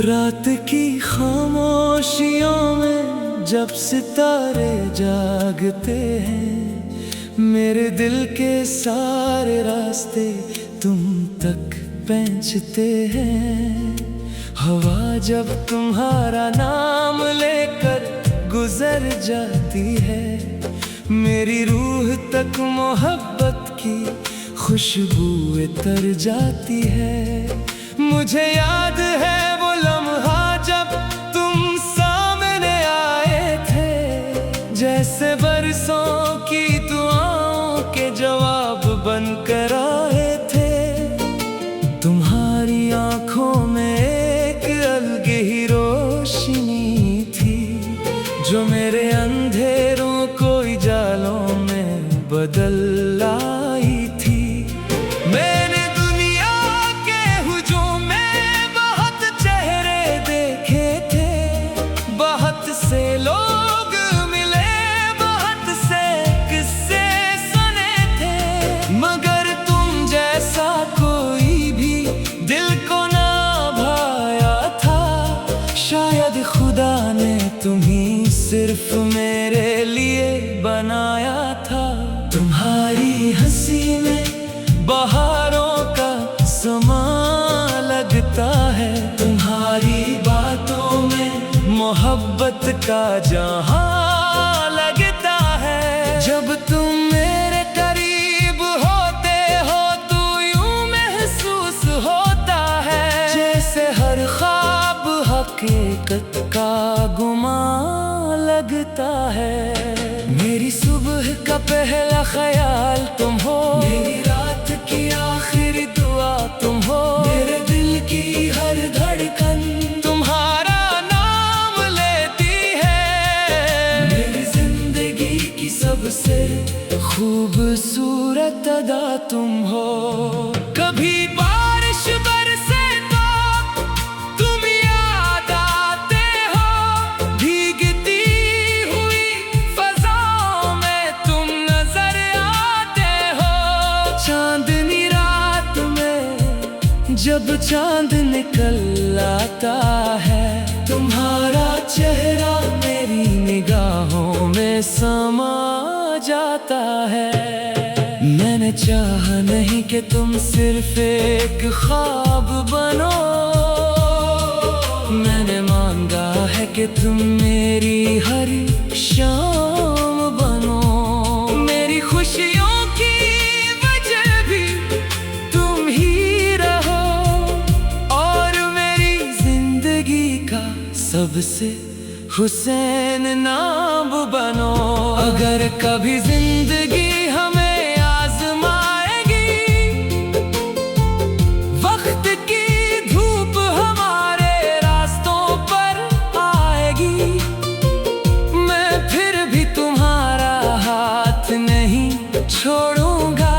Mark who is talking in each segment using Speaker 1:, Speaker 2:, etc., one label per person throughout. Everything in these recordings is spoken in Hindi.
Speaker 1: रात की खामोशियों में जब सितारे जागते हैं, मेरे दिल के सारे रास्ते तुम तक पहुंचते हैं। हवा जब तुम्हारा नाम लेकर गुजर जाती है, मेरी रूह तक मोहब्बत की खुशबू तर जाती है। मुझे याद है वो लम्हा जब तुम सामने आए थे, जैसे बरसों की दुआओं के जवाब बनकर आए थे। तुम्हारी आंखों में एक अलग ही रोशनी थी, जो मेरे अंधेरों को उजालों में बदल आई थी। मैंने दुनिया के हुजूम में बहुत चेहरे देखे थे, बहुत से लोग मिले, बहुत से किस्से सुने थे, मगर तुम जैसा कोई भी दिल को ना भाया था। शायद खुदा ने तुम्हें सिर्फ मेरे लिए बनाया था। तुम्हारी हंसी में बहारों का समा लगता है, तुम्हारी बातों में मोहब्बत का जहां लगता है। जब तुम मेरे करीब होते हो तो यूं महसूस होता है, जैसे हर ख्वाब हकीकत का गुमान लगता है। मेरी सुबह का पहला ख्याल तुम हो, मेरी रात की आखिरी दुआ तुम हो, मेरे दिल की हर धड़कन तुम्हारा नाम लेती है। मेरी जिंदगी की सबसे खूबसूरत अदा तुम हो। कभी बारिश बरसे तो तुम याद आते हो, भीगती हुई फज़ाओं में तुम नजर आते हो। चांदनी रात में जब चांद निकल आता है, तुम्हारा चेहरा मेरी निगाहों में समा जाता है। मैंने चाहा नहीं कि तुम सिर्फ एक ख्वाब बनो, मैंने मांगा है कि तुम मेरी हर शाम बनो। मेरी खुशियों की वजह भी तुम ही रहो, और मेरी जिंदगी का सबसे हुसैन नाम बनो। अगर कभी जिंदगी हमें आजमाएगी, वक्त की धूप हमारे रास्तों पर आएगी, मैं फिर भी तुम्हारा हाथ नहीं छोड़ूंगा।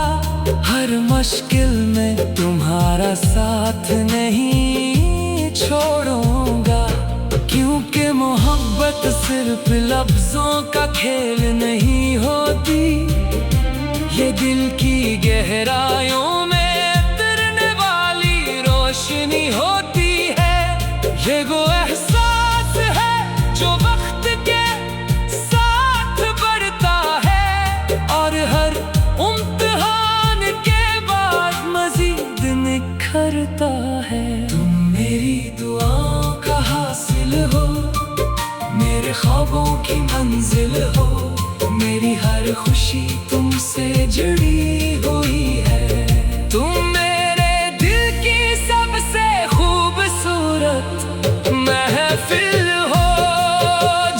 Speaker 1: हर मुश्किल में तुम्हारा साथ नहीं छोड़ूंगा, क्योंकि मोहब्बत सिर्फ लफ्जों का खेल नहीं होती, ये दिल की गहराइयों में उतरने वाली रोशनी होती है। ये वो एहसास है जो वक्त के साथ बढ़ता है, और हर इम्तिहान के बाद मजीद निखरता है। तुम मेरी दुआओं का हासिल हो, मेरे ख्वाबों की मंजिल हो, मेरी हर खुशी तुमसे जुड़ी हुई है। तुम मेरे दिल की सबसे खूबसूरत महफिल हो।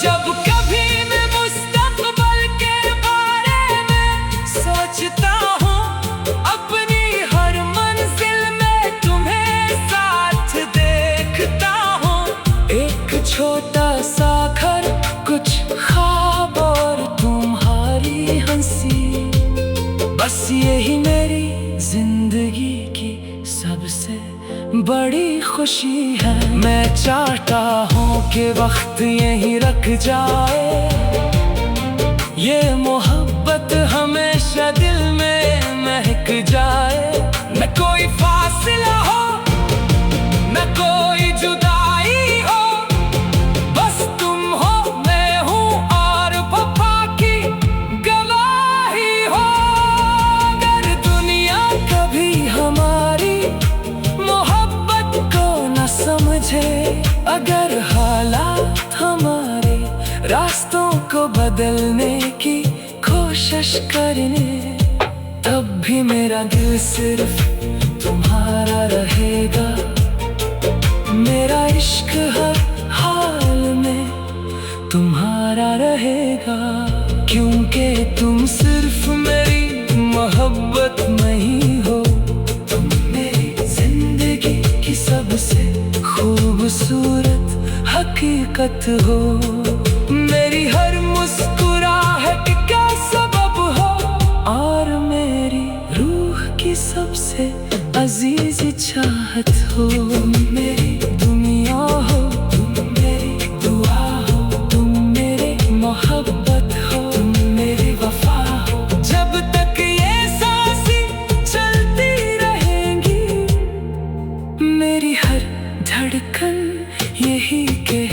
Speaker 1: जब कभी मैं मुस्तक़बल के बारे में सोचता हूँ, अपनी हर मंजिल में तुम्हें साथ देखता हूँ। एक छोटा सा घर, कुछ ख्वाब और तुम्हारी हंसी, बस यही मेरी जिंदगी की सबसे बड़ी खुशी है। मैं चाहता हूँ कि वक्त यहीं रख जाए, ये मोहब्बत हमेशा दिल में महक जाए। न कोई फासला हो, न कोई जुदाई बदलने की कोशिश करने, तब भी मेरा दिल सिर्फ तुम्हारा रहेगा। मेरा इश्क हर हाल में तुम्हारा रहेगा, क्योंकि तुम सिर्फ मेरी मोहब्बत नहीं हो, तुम मेरी जिंदगी की सबसे खूबसूरत हकीकत हो। मेरी हर मुस्कुराहट का सबब हो, और मेरी रूह की सबसे अजीज चाहत हो। तुम मेरी दुनिया हो, तुम मेरी दुआ हो, तुम मेरी मोहब्बत हो, तुम मेरी वफा हो। जब तक ये सांसें चलती रहेंगी, मेरी हर धड़कन यही कहे